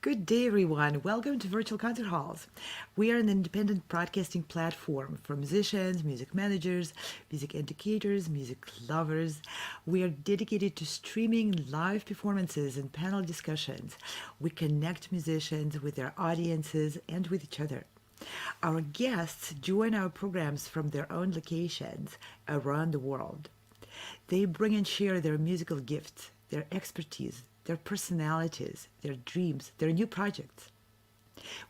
Good day, everyone. Welcome to Virtual Concert Halls. We are an independent broadcasting platform for musicians, music managers, music educators, music lovers. We are dedicated to streaming live performances and panel discussions. We connect musicians with their audiences and with each other. Our guests join our programs from their own locations around the world. They bring and share their musical gifts, their expertise, their personalities, their dreams, their new projects.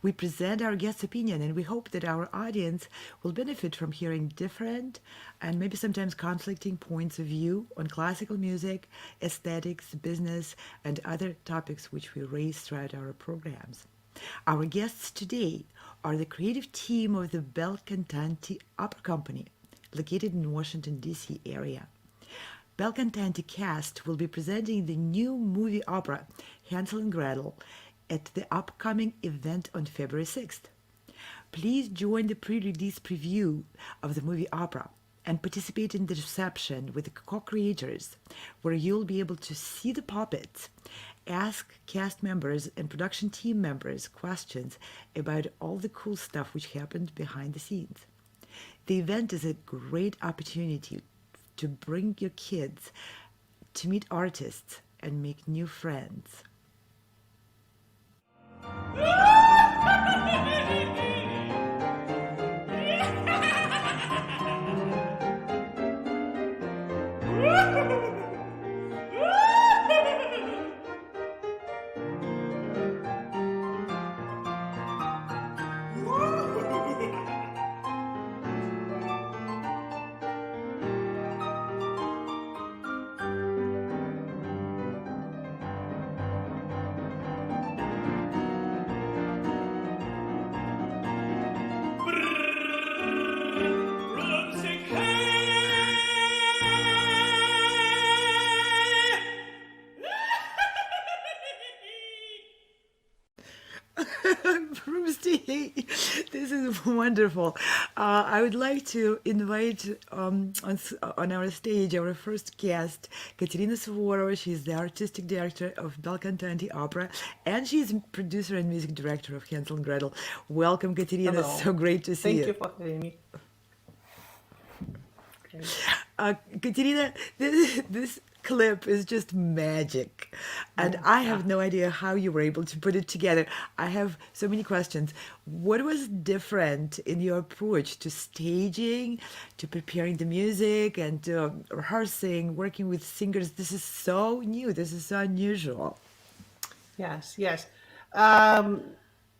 We present our guest's opinion and we hope that our audience will benefit from hearing different and maybe sometimes conflicting points of view on classical music, aesthetics, business, and other topics which we raise throughout our programs. Our guests today are the creative team of the Bel Cantanti Opera Company, located in Washington, D.C. area. Bel Cantanti cast will be presenting the new movie opera Hansel and Gretel at the upcoming event on February 6th. Please join the pre-release preview of the movie opera and participate in the reception with the co-creators, where you'll be able to see the puppets, ask cast members and production team members questions about all the cool stuff which happened behind the scenes. The event is a great opportunity to bring your kids to meet artists and make new friends. Bruce, this is wonderful. I would like to invite on our stage our first guest, Katerina Souvorova. She's the artistic director of Bel Cantanti Opera, and she's producer and music director of Hansel and Gretel. Welcome, Katerina. Hello. So great to see Thank you. you for having me. Okay. Katerina, this clip is just magic. And I have no idea how you were able to put it together. I have so many questions. What was different in your approach to staging, to preparing the music, and to rehearsing, working with singers? This is so new. This is so unusual. Yes. Um,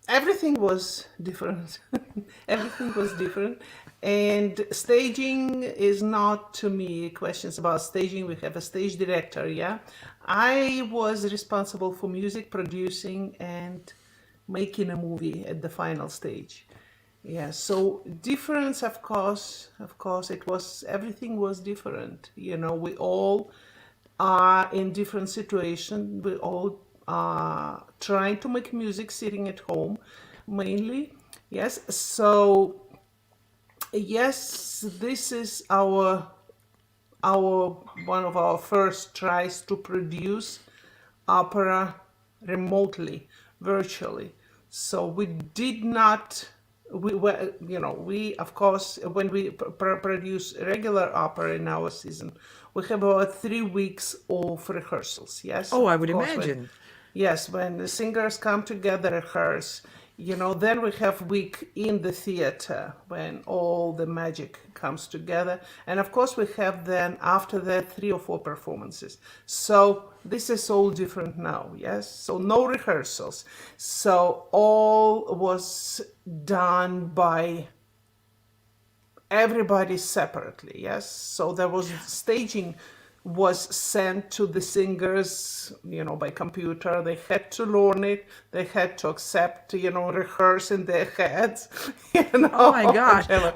Everything was different. Everything was different. And staging is not to me questions about staging. We have a stage director, yeah. I was responsible for music producing and making a movie at the final stage. Yeah, so difference, of course, it was everything was different. We all are in different situations. We all are trying to make music sitting at home, mainly. Yes, so yes, this is our one of our first tries to produce opera remotely, virtually. So we did not, we were, we, of course, when we produce regular opera in our season, we have about 3 weeks of rehearsals. Yes, Oh, I of would course, imagine. when the singers come together, rehearse, then we have week in the theater when all the magic comes together. And of course, we have then after that 3 or 4 performances. So this is all different now, yes? So no rehearsals. So all was done by everybody separately, yes? So there was staging was sent to the singers, by computer. They had to learn it. They had to accept, rehearse in their heads, Oh my gosh. whatever.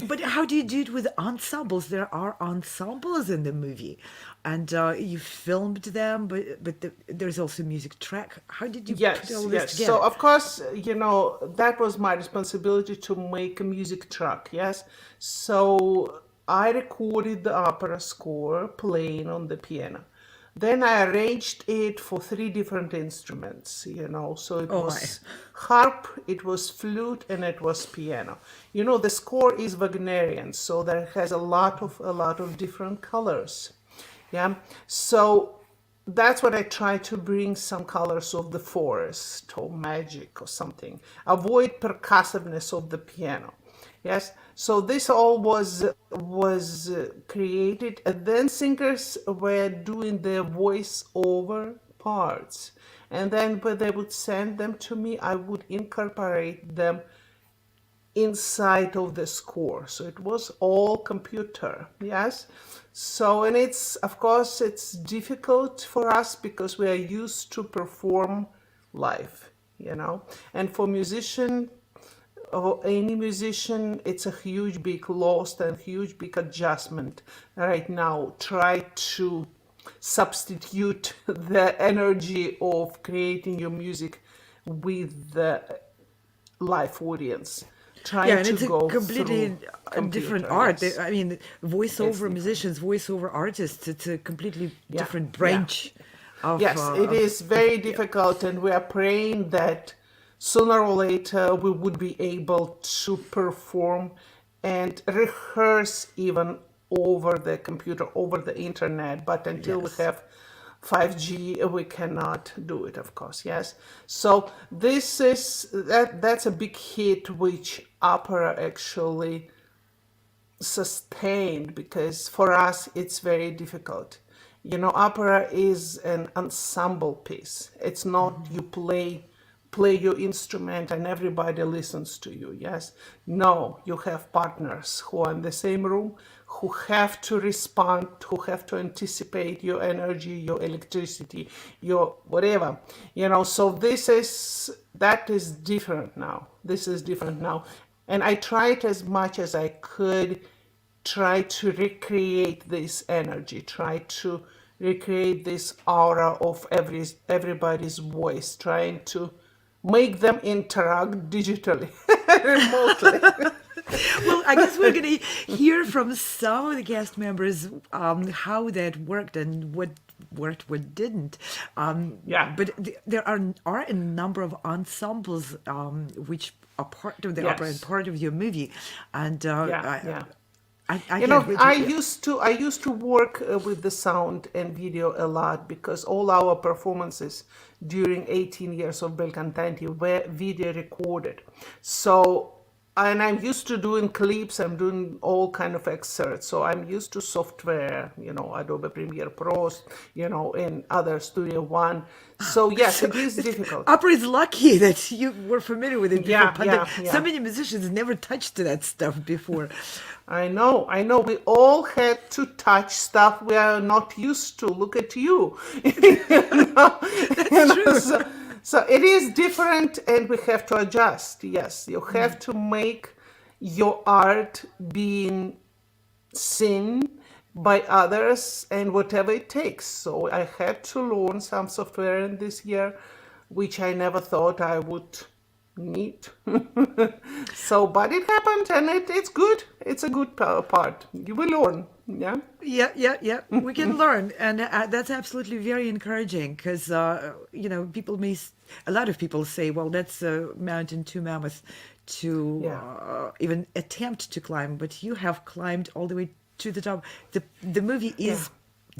But how do you do it with ensembles? There are ensembles in the movie. And you filmed them, but there's also music track. How did you put all this Yes. So together? of course, that was my responsibility to make a music track. Yes. So I recorded the opera score playing on the piano. Then I arranged it for three different instruments, So it Oh my. was harp, it was flute, and it was piano. The score is Wagnerian, so there has a lot of different colors. Yeah. So that's what I try to bring, some colors of the forest or magic or something. Avoid percussiveness of the piano. Yes. So this all was created, and then singers were doing their voice over parts, and then when they would send them to me, I would incorporate them inside of the score. So it was all computer, yes. So, and it's, of course, it's difficult for us because we are used to perform live. And for musician or any musician, it's a huge big loss and huge big adjustment right now. Try to substitute the energy of creating your music with the live audience, Yeah, trying and to it's a go completely through different computer. art. Yes, I mean, it's voiceover different. musicians, voiceover artists, it's a completely Yeah, different yeah. branch of, Yes, it is very difficult, and we are praying that sooner or later we would be able to perform and rehearse even over the computer, over the internet. But until we yes. have 5G, we cannot do it, of course. Yes. So that's a big hit which opera actually sustained, because for us it's very difficult. Opera is an ensemble piece. It's not you play your instrument and everybody listens to you. Yes. No, you have partners who are in the same room, who have to respond, who have to anticipate your energy, your electricity, your whatever. So that is different now. This is different now. And I tried as much as I could, try to recreate this energy, try to recreate this aura of everybody's voice, trying to make them interact digitally, remotely. Well, I guess we're going to hear from some of the cast members how that worked and what worked, what didn't. Yeah. But there are a number of ensembles which are part of the opera and Yes. part of your movie, and Yeah. Yeah. I can't wait to. I used to work with the sound and video a lot, because all our performances during 18 years of Bel Cantanti were video recorded. So, and I'm used to doing clips. I'm doing all kind of excerpts. So I'm used to software, Adobe Premiere Pro, and other Studio One. So yes, it is difficult. Opera is lucky that you were familiar with it before. Yeah, yeah, So yeah. many musicians never touched that stuff before. I know. We all had to touch stuff we are not used to. Look at you. That's true. So it is different, and we have to adjust. Yes, you have to make your art being seen by others, and whatever it takes. So I had to learn some software in this year, which I never thought I would need. So, but it happened, and it's good. It's a good part. You will learn. Yeah. Yeah. We can learn, and that's absolutely very encouraging because people a lot of people say, well, that's a mountain too mammoth to Yeah. even attempt to climb, but you have climbed all the way to the top. The movie is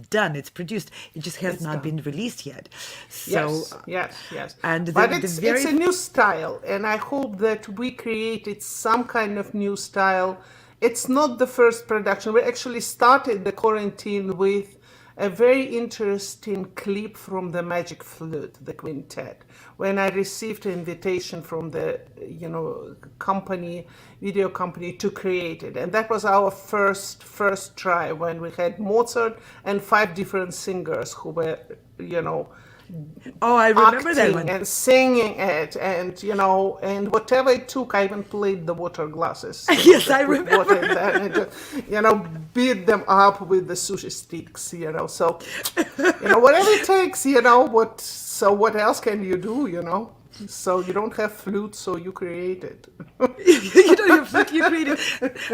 done. It's produced. It just has It's not done. been released yet. So, Yes. and But the it's very a new style, and I hope that we created some kind of new style. It's not the first production. We actually started the quarantine with a very interesting clip from the Magic Flute, the quintet. When I received an invitation from the company, video company, to create it, and that was our first try, when we had Mozart and 5 different singers who were oh, I remember that acting one. and singing it, and and whatever it took. I even played the water glasses. Yes, Just I put remember. water in there and just, beat them up with the sushi sticks. So whatever it takes. What else can you do? So you don't have flute, so you create it. You don't have flute, you created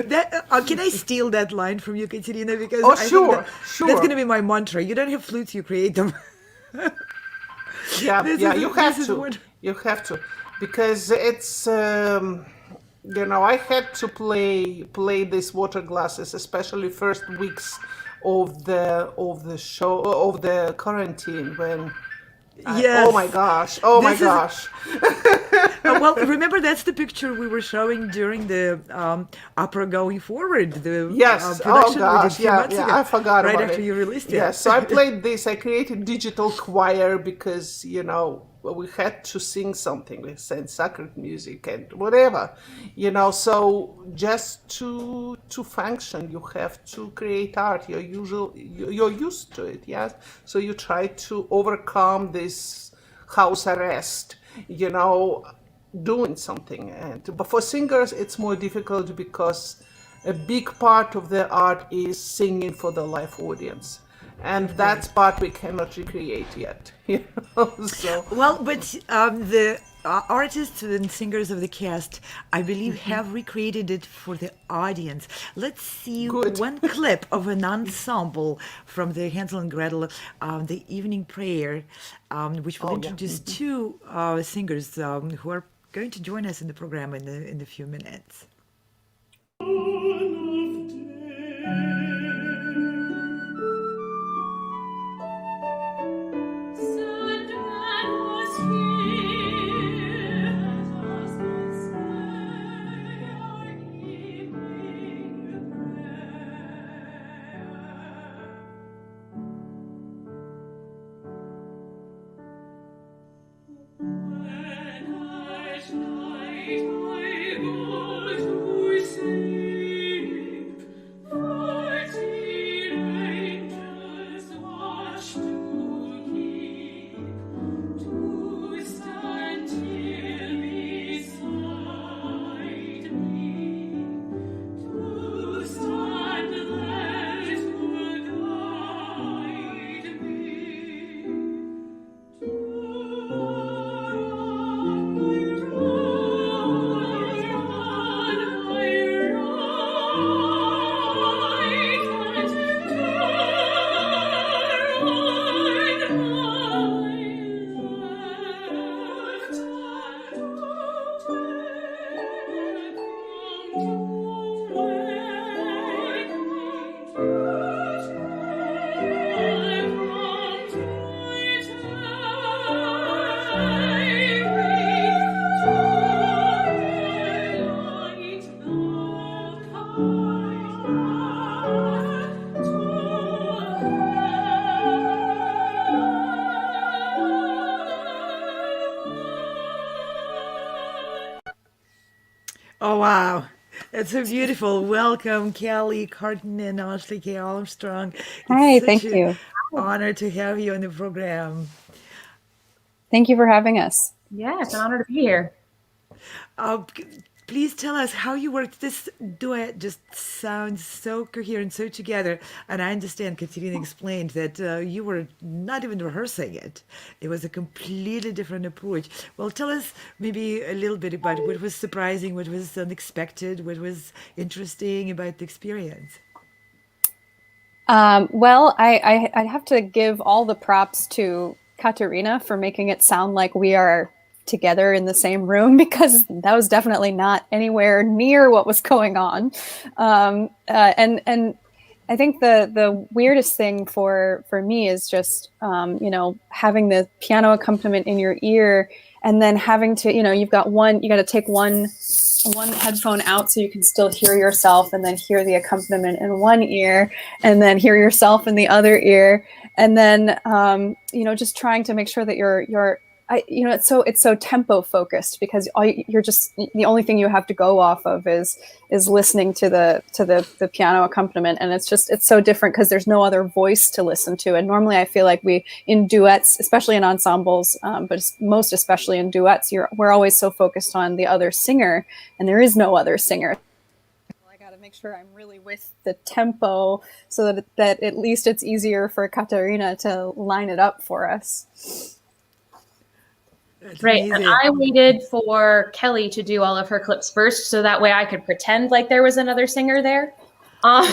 that. Can I steal that line from you, Katerina? Because Oh, I think sure, that's going to sure. be my mantra. You don't have flutes, you create them. Yeah, This yeah, is you this have is to. what. You have to. Because it's I had to play these water glasses, especially first weeks of the show of the quarantine when oh my Yes, gosh, oh my this is. gosh. Well, remember that's the picture we were showing during the opera going forward, the Yes, oh production we did a gosh, few yeah, months yeah, ago, I forgot right about after it. you released it. Yes, so I played this. I created digital choir because, we had to sing something. We sang sacred music and whatever, so just to function, you have to create art. You're used to it, yes. So you try to overcome this house arrest, you know, doing something. But for singers, it's more difficult because a big part of the art is singing for the live audience, and Of that's course. part we cannot recreate yet. So Well, but the artists and singers of the cast, I believe, have recreated it for the audience. Let's see good. one clip of an ensemble from the Hansel and Gretel, the evening prayer, which will Oh yeah. introduce two singers who are going to join us in the program in a few minutes. Sandman was here, let us not say our evening prayer. When at night I go to sleep, 14 angels watch to keep, to stand here beside me, to stand there to guide me. Oh, wow. That's so beautiful. Welcome, Kelly, Curtin, and Ashley K. Armstrong. It's Hi, such thank an you. honor to have you on the program. Thank you for having us. Yeah, it's an honor to be here. C- Please tell us how you worked. This duet just sounds so coherent, so together. And I understand Katerina explained that you were not even rehearsing it. It was a completely different approach. Well, tell us maybe a little bit about what was surprising, what was unexpected, what was interesting about the experience. Well, I have to give all the props to Katerina for making it sound like we are together in the same room because that was definitely not anywhere near what was going on. And I think the weirdest thing for me is just having the piano accompaniment in your ear and then having to you got to take one headphone out so you can still hear yourself and then hear the accompaniment in one ear and then hear yourself in the other ear and then just trying to make sure that it's so tempo focused because you're just the only thing you have to go off of is listening to the piano accompaniment, and it's so different because there's no other voice to listen to. And normally I feel like we in duets, especially in ensembles, but most especially in duets, we're always so focused on the other singer, and there is no other singer. I got to make sure I'm really with the tempo so that at least it's easier for Katerina to line it up for us. That's Right. And amazing. I waited for Kelly to do all of her clips first so that way I could pretend like there was another singer there. But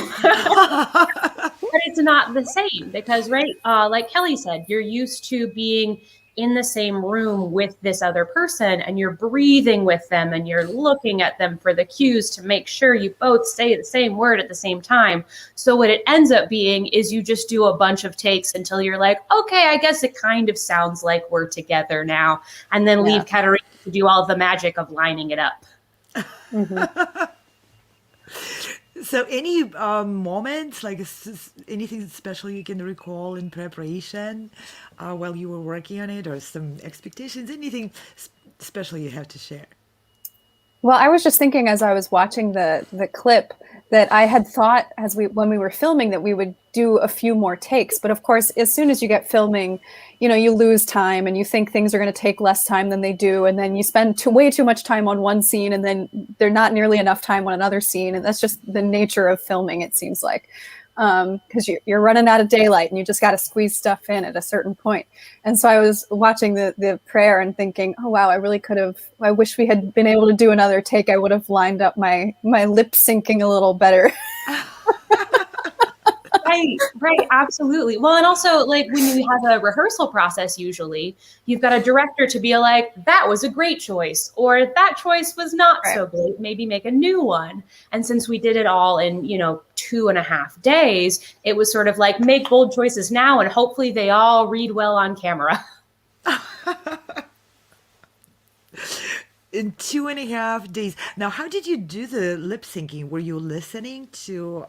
it's not the same because, right, like Kelly said, you're used to being in the same room with this other person and you're breathing with them and you're looking at them for the cues to make sure you both say the same word at the same time. So what it ends up being is you just do a bunch of takes until you're like, okay, I guess it kind of sounds like we're together now, and then leave Katerina to do all the magic of lining it up. So, any moments, like anything special you can recall in preparation while you were working on it, or some expectations, anything special you have to share? Well, I was just thinking as I was watching the clip that I had thought when we were filming that we would do a few more takes, but of course, as soon as you get filming, you lose time and you think things are going to take less time than they do, and then you spend way too much time on one scene, and then there's not nearly enough time on another scene, and that's just the nature of filming. It seems like. Because you're running out of daylight and you just got to squeeze stuff in at a certain point. And so I was watching the prayer and thinking, oh, wow, I wish we had been able to do another take. I would have lined up my lip syncing a little better. Right, absolutely. Well, and also, like, when you have a rehearsal process, usually you've got a director to be like, that was a great choice, or that choice was not so great, maybe make a new one. And since we did it all in 2.5 days, it was sort of like, make bold choices now and hopefully they all read well on camera. In 2.5 days. Now, how did you do the lip syncing? Were you listening to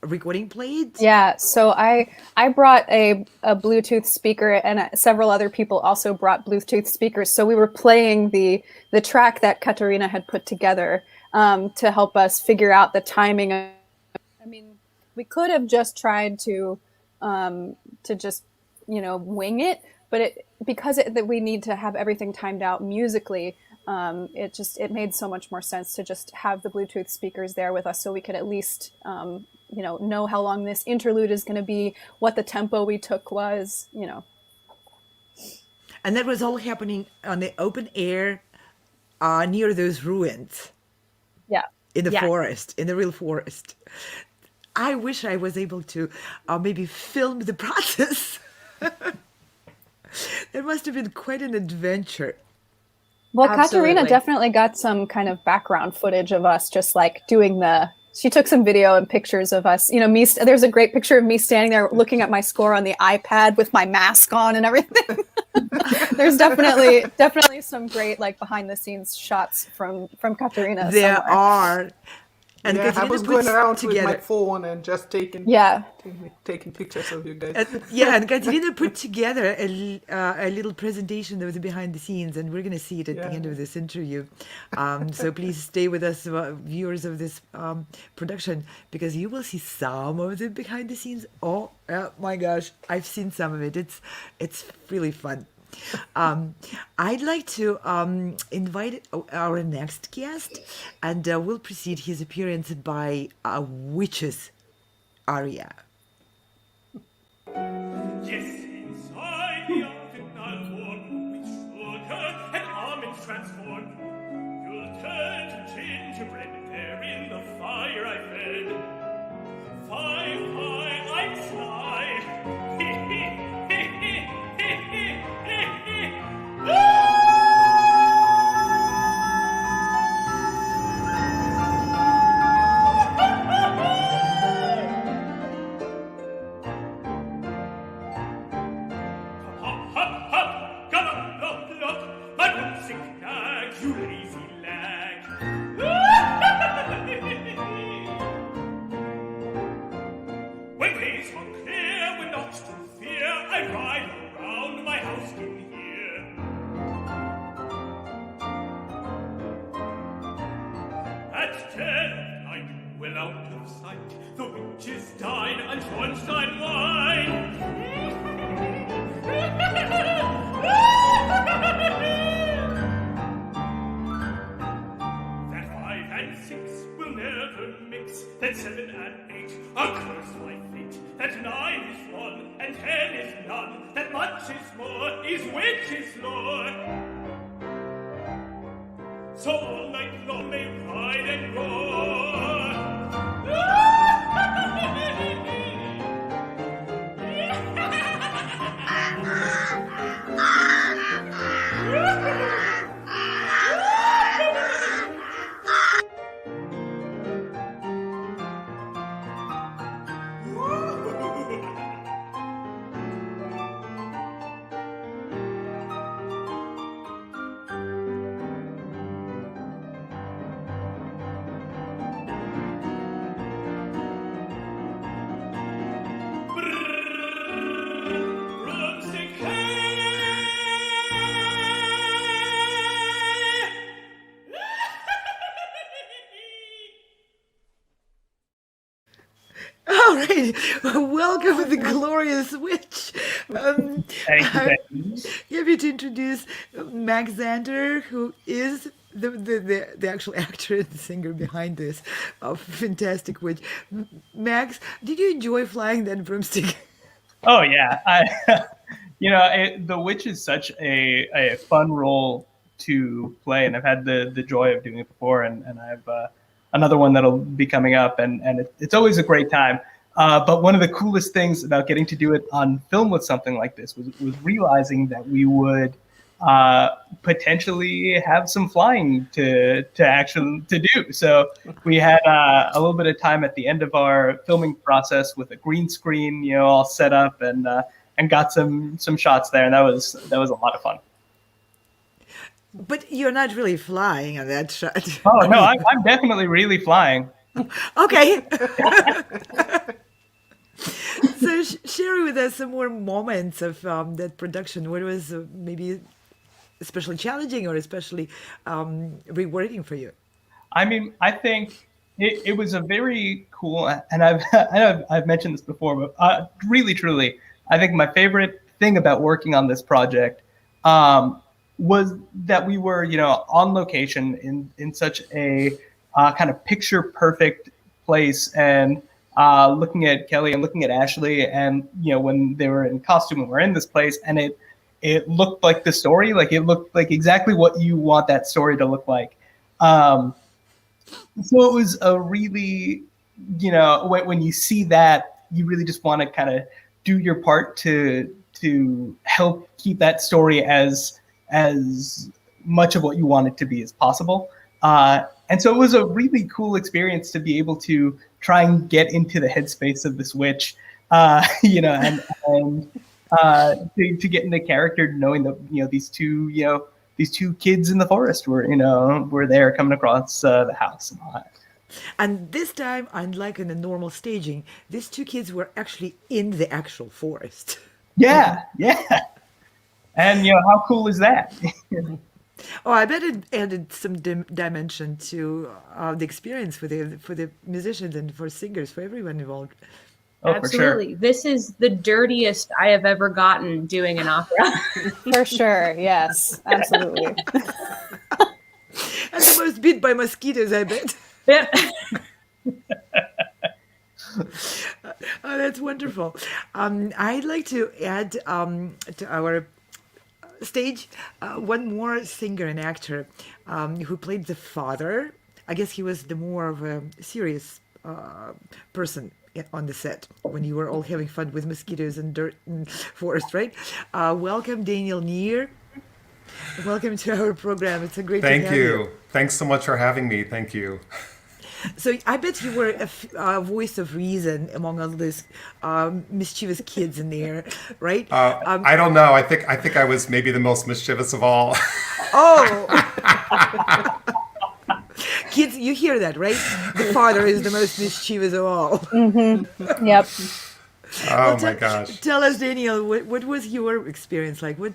recording played? Yeah, so I brought a Bluetooth speaker, and several other people also brought Bluetooth speakers. So we were playing the track that Katerina had put together to help us figure out the timing. I mean, we could have just tried to just wing it, but because we need to have everything timed out musically. It made so much more sense to just have the Bluetooth speakers there with us, so we could at least know how long this interlude is going to be, what the tempo we took was. And that was all happening on the open air near those ruins. Yeah. In the forest, in the real forest. I wish I was able to maybe film the process. It must have been quite an adventure. Well, Katerina definitely got some kind of background footage of us just like doing she took some video and pictures of us. There's a great picture of me standing there looking at my score on the iPad with my mask on and everything. There's definitely some great like behind the scenes shots from Katerina. There are. And I was going around with my phone and just taking pictures of you guys. And Katerina put together a little presentation of the behind the scenes, and we're going to see it at the end of this interview. So please stay with us, viewers of this production, because you will see some of the behind the scenes. Oh my gosh, I've seen some of it. It's really fun. I'd like to invite our next guest, and we'll precede his appearance by a witch's aria. Yes, inside the autumnal corn, with sugar and almonds transformed, you'll turn to gingerbread there in the fire I fed. 5 I'm sly. He he he he he he he he. When days are clear, when not to fear, I ride around my house in here. At 10 of night, well out of sight, the witches dine on Schornstein wine. That 5 and 6 will never mix, that 7 and 8 are cursed by fate, that that 9 is 1, and 10 is none, that much is more, is witch's lore. So all night long they ride and roar. All right, welcome to the glorious witch. Thank you. Happy to introduce Max Zander, who is the actual actor and singer behind this fantastic witch. Max, did you enjoy flying that broomstick? Oh yeah, the witch is such a fun role to play, and I've had the joy of doing it before, and I have another one that'll be coming up, and it's always a great time. But one of the coolest things about getting to do it on film with something like this was realizing that we would potentially have some flying to do. So we had a little bit of time at the end of our filming process with a green screen, all set up, and got some shots there, and that was a lot of fun. But you're not really flying on that shot. Oh no, I'm definitely really flying. Okay. So share with us some more moments of that production. What was maybe especially challenging or especially rewarding for you? I mean, I think it was a very cool, and I've mentioned this before, but really, truly, I think my favorite thing about working on this project was that we were, on location in such a kind of picture perfect place, and looking at Kelly and looking at Ashley, and when they were in costume and we're in this place, and it looked like the story, like it looked like exactly what you want that story to look like. So it was a really, when you see that, you really just want to kind of do your part to help keep that story as much of what you want it to be as possible. And so it was a really cool experience to be able to try and get into the headspace of this witch, and to get into character, knowing that these two kids in the forest were there coming across the house and all that. And this time, unlike in the normal staging, these two kids were actually in the actual forest. Yeah. And how cool is that? Oh, I bet it added some dimension to the experience for the musicians and for singers, for everyone involved. Oh, Absolutely. For sure. This is the dirtiest I have ever gotten doing an opera. For sure. Yes, absolutely. And the most beat by mosquitoes, I bet. Yeah. Oh, that's wonderful. I'd like to add to our stage one more singer and actor who played the father. I guess he was the more of a serious person on the set when you were all having fun with mosquitoes and dirt and forest, right? Welcome, Daniel Neer. Welcome to our program. It's a great Thank to have you. Thanks so much for having me. Thank you. So I bet you were a voice of reason among all these mischievous kids in there, right? I don't know. I think I was maybe the most mischievous of all. Oh, kids, you hear that, right? The father is the most mischievous of all. Mm-hmm. Yep. Oh my gosh. Tell us, Daniel, what was your experience like? What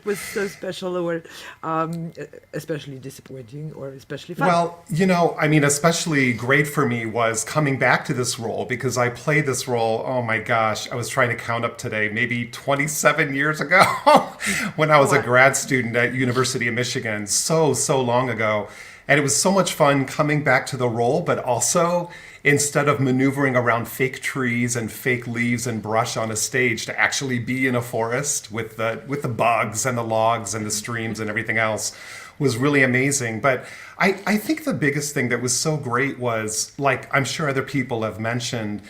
was so special, or especially disappointing, or especially fun? Well, especially great for me was coming back to this role, because I played this role, oh my gosh, I was trying to count up today, maybe 27 years ago when I was a grad student at University of Michigan, so long ago. And it was so much fun coming back to the role, but also instead of maneuvering around fake trees and fake leaves and brush on a stage, to actually be in a forest with the bugs and the logs and the streams and everything else was really amazing. But I think the biggest thing that was so great was, like I'm sure other people have mentioned,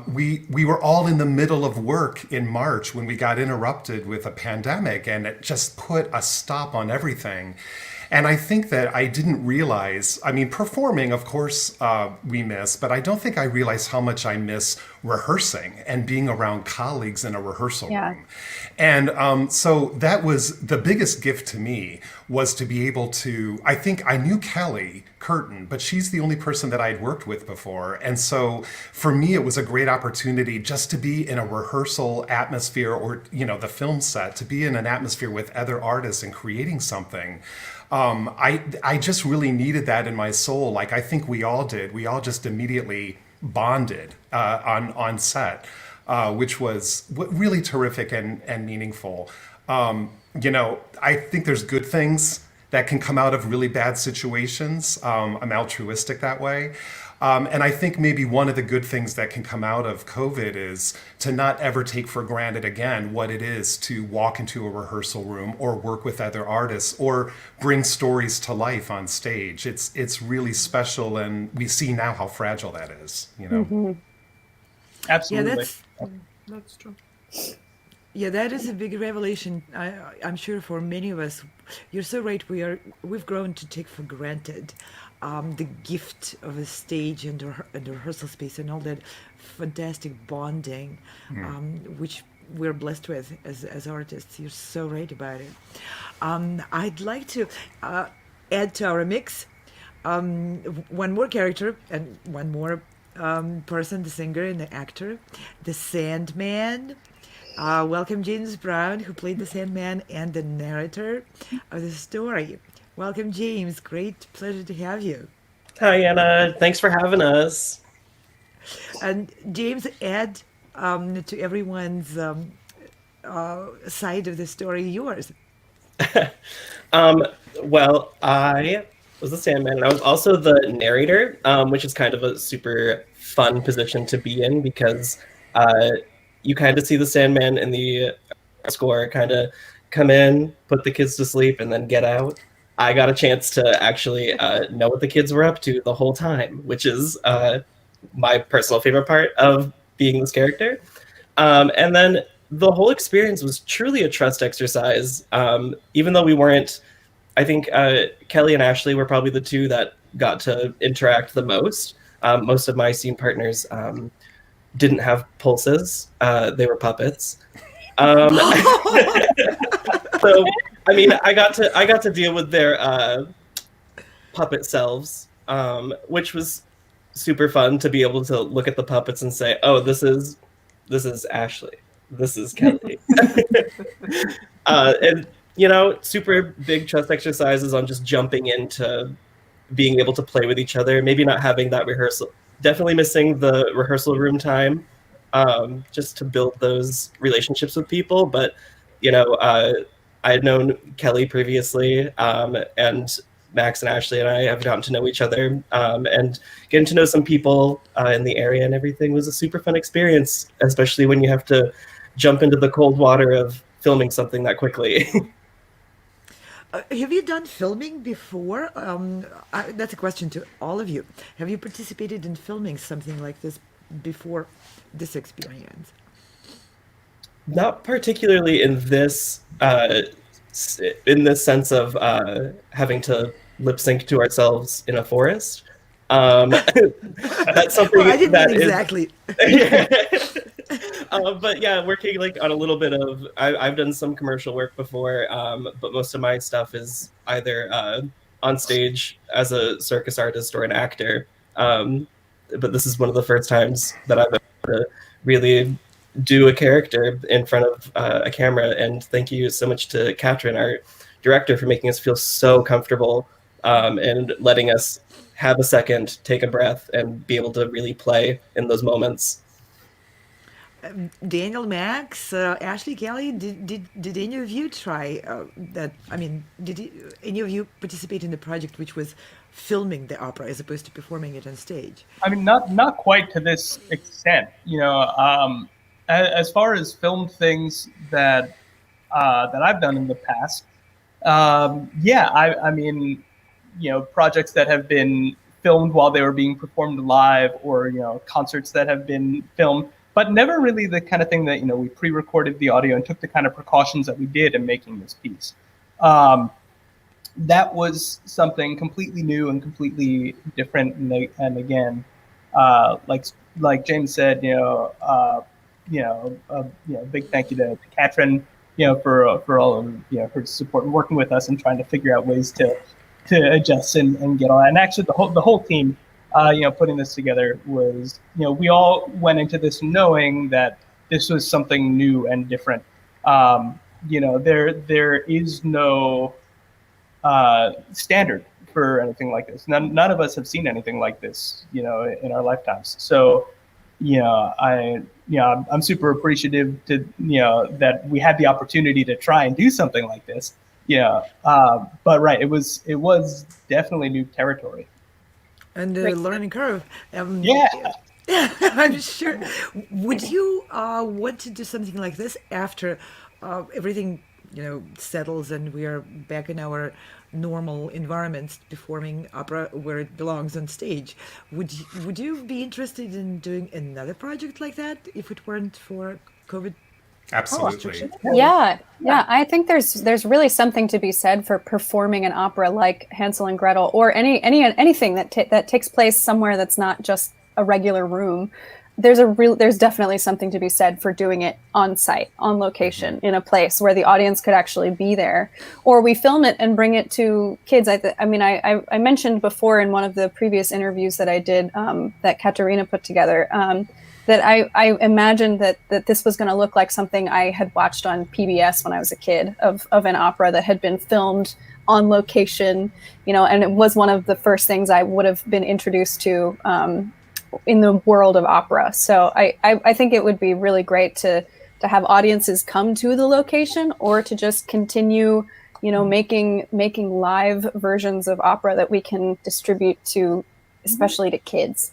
we were all in the middle of work in March when we got interrupted with a pandemic, and it just put a stop on everything. And I think that I didn't realize, I mean, performing, of course, we miss, but I don't think I realized how much I miss rehearsing and being around colleagues in a rehearsal room. And so that was the biggest gift to me, was to be able to, I think I knew Kelly Curtin, but she's the only person that I'd worked with before. And so for me, it was a great opportunity just to be in a rehearsal atmosphere, or, the film set, to be in an atmosphere with other artists and creating something. I just really needed that in my soul. Like I think we all did. We all just immediately bonded on set, which was really terrific and meaningful. I think there's good things that can come out of really bad situations. I'm altruistic that way. And I think maybe one of the good things that can come out of COVID is to not ever take for granted again what it is to walk into a rehearsal room or work with other artists or bring stories to life on stage. It's really special, and we see now how fragile that is, Absolutely. That's true. Yeah, that is a big revelation. I'm sure for many of us, you're so right. We've grown to take for granted the gift of a stage and a rehearsal space and all that fantastic bonding, which we're blessed with as artists. You're so right about it. I'd like to add to our mix one more character and one more person, the singer and the actor, the Sandman. Welcome James Brown, who played the Sandman and the narrator of the story. Welcome, James. Great pleasure to have you. Hi, Anna. Thanks for having us. And James, add to everyone's side of the story yours. Well, I was the Sandman, and I was also the narrator, which is kind of a super fun position to be in, because you kind of see the Sandman in the score kind of come in, put the kids to sleep, and then get out. I got a chance to actually know what the kids were up to the whole time, which is my personal favorite part of being this character. And then the whole experience was truly a trust exercise. Even though we weren't, I think Kelly and Ashley were probably the two that got to interact the most. Most of my scene partners didn't have pulses. They were puppets. So, I mean, I got to deal with their puppet selves, which was super fun to be able to look at the puppets and say, "Oh, this is Ashley. This is Kelly." And super big trust exercises on just jumping into being able to play with each other. Maybe not having that rehearsal. Definitely missing the rehearsal room time, just to build those relationships with people. But I had known Kelly previously, and Max and Ashley and I have gotten to know each other, and getting to know some people in the area and everything was a super fun experience, especially when you have to jump into the cold water of filming something that quickly. Have you done filming before? That's a question to all of you. Have you participated in filming something like this before this experience? Not particularly in this sense of having to lip sync to ourselves in a forest. That's something I didn't that mean is exactly. But yeah, working on a little bit of, I've done some commercial work before, but most of my stuff is either on stage as a circus artist or an actor. But this is one of the first times that I've ever really do a character in front of a camera, and thank you so much to Katerina, our director, for making us feel so comfortable and letting us have a second, take a breath, and be able to really play in those moments. Daniel, Max, Ashley, Kelly, did any of you try that? I mean, any of you participate in the project which was filming the opera as opposed to performing it on stage. I mean, not quite to this extent. As far as filmed things that I've done in the past, yeah, I mean, projects that have been filmed while they were being performed live, or concerts that have been filmed, but never really the kind of thing that we pre-recorded the audio and took the kind of precautions that we did in making this piece. That was something completely new and completely different. And again, like James said, big thank you to Katrin, for all of her support and working with us and trying to figure out ways to adjust and get on. And actually, the whole team, putting this together was, we all went into this knowing that this was something new and different. There is no standard for anything like this. None of us have seen anything like this, in our lifetimes. So, I'm super appreciative to, that we had the opportunity to try and do something like this. But right, it was definitely new territory. And the learning curve. Yeah. I'm sure. Would you want to do something like this after everything, settles and we are back in our normal environments performing opera where it belongs on stage? Would you be interested in doing another project like that if it weren't for COVID? Absolutely. Yeah. I think there's really something to be said for performing an opera like Hansel and Gretel, or anything that takes place somewhere that's not just a regular room. There's definitely something to be said for doing it on site, on location, in a place where the audience could actually be there, or we film it and bring it to kids. I mentioned before in one of the previous interviews that I did, that Katerina put together, that I imagined that this was going to look like something I had watched on PBS when I was a kid, of an opera that had been filmed on location, and it was one of the first things I would have been introduced to in the world of opera. So I think it would be really great to have audiences come to the location, or to just continue, making live versions of opera that we can distribute to, especially to kids.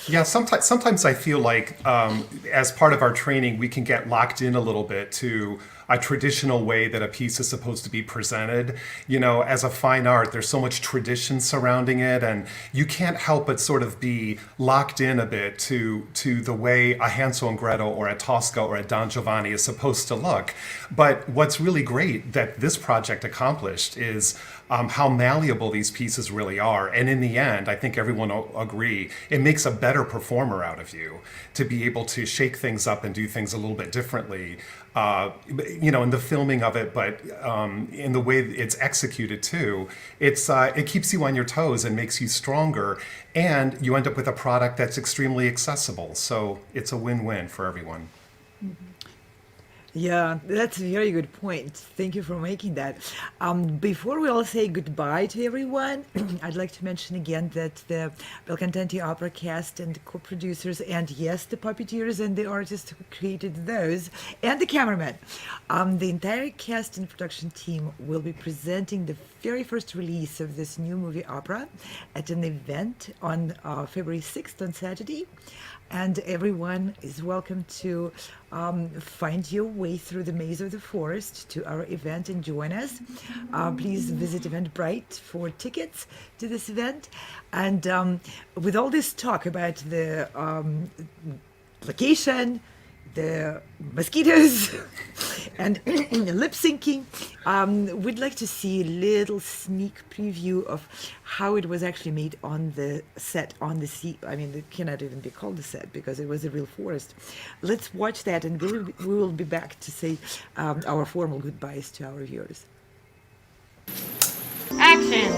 Yeah, sometimes I feel like as part of our training, we can get locked in a little bit to a traditional way that a piece is supposed to be presented. As a fine art, there's so much tradition surrounding it, and you can't help but sort of be locked in a bit to the way a Hansel and Gretel or a Tosca or a Don Giovanni is supposed to look. But what's really great that this project accomplished is how malleable these pieces really are. And in the end, I think everyone will agree, it makes a better performer out of you to be able to shake things up and do things a little bit differently, in the filming of it, but in the way it's executed too. It keeps you on your toes and makes you stronger, and you end up with a product that's extremely accessible. So it's a win-win for everyone. Yeah, that's a very good point. Thank you for making that. Before we all say goodbye to everyone, I'd like to mention again that the Bel Cantanti opera cast and co-producers, and yes, the puppeteers and the artists who created those, and the cameraman, the entire cast and production team will be presenting the very first release of this new movie opera at an event on February 6th on Saturday. And everyone is welcome to find your way through the maze of the forest to our event and join us. Please visit Eventbrite for tickets to this event. And with all this talk about the location, the mosquitoes, and lip syncing, we'd like to see a little sneak preview of how it was actually made on the set, on the sea. I mean, it cannot even be called a set because it was a real forest. Let's watch that, and we will be back to say our formal goodbyes to our viewers. Action!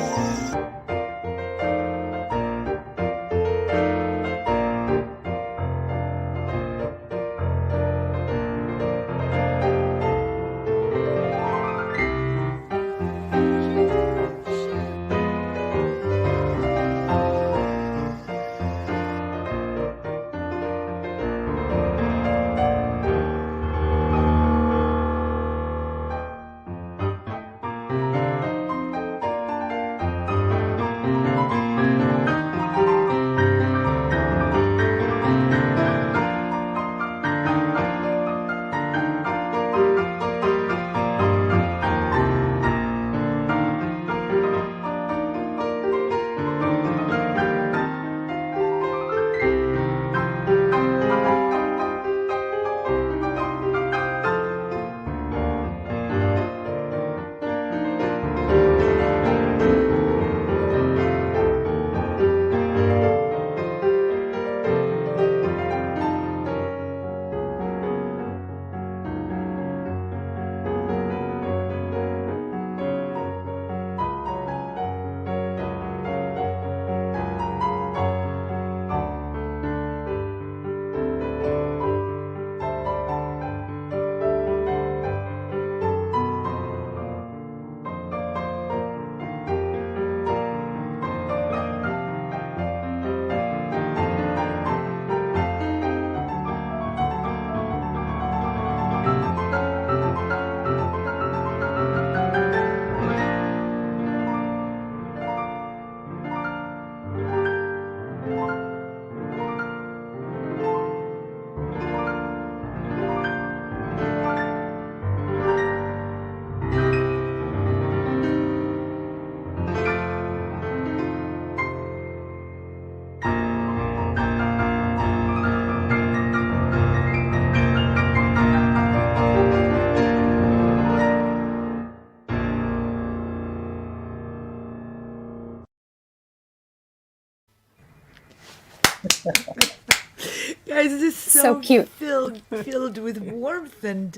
is So cute. filled with warmth and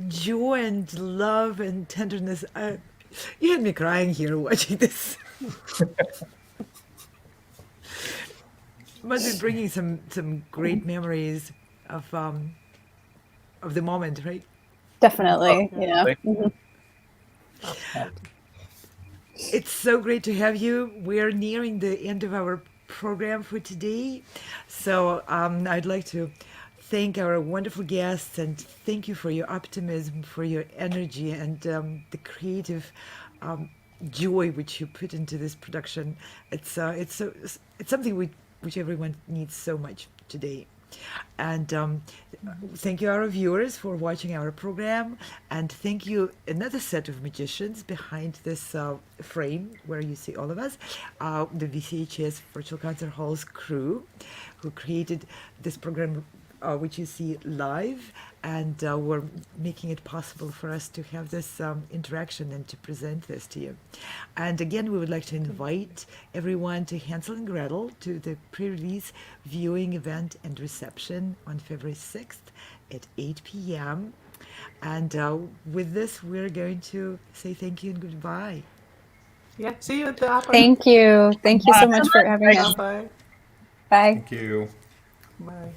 joy and love and tenderness. You had me crying here watching this. Must be bringing some great memories of the moment, right? Definitely. Yeah. Absolutely. Absolutely. It's so great to have you. We're nearing the end of our program for today. So I'd like to thank our wonderful guests and thank you for your optimism, for your energy, and the creative joy which you put into this production. It's something which everyone needs so much today. And thank you, our viewers, for watching our program. And thank you, another set of magicians behind this frame where you see all of us, the VCHS Virtual Concert Halls crew, who created this program, which you see live, and were making it possible for us to have this interaction and to present this to you. And again, we would like to invite everyone to Hansel and Gretel, to the pre-release viewing event and reception on February 6th at 8 p.m. And with this, we're going to say thank you and goodbye. Yeah. See you at the opera. Thank you. Thank you so much for having us. Bye. Bye. Thank you. Bye.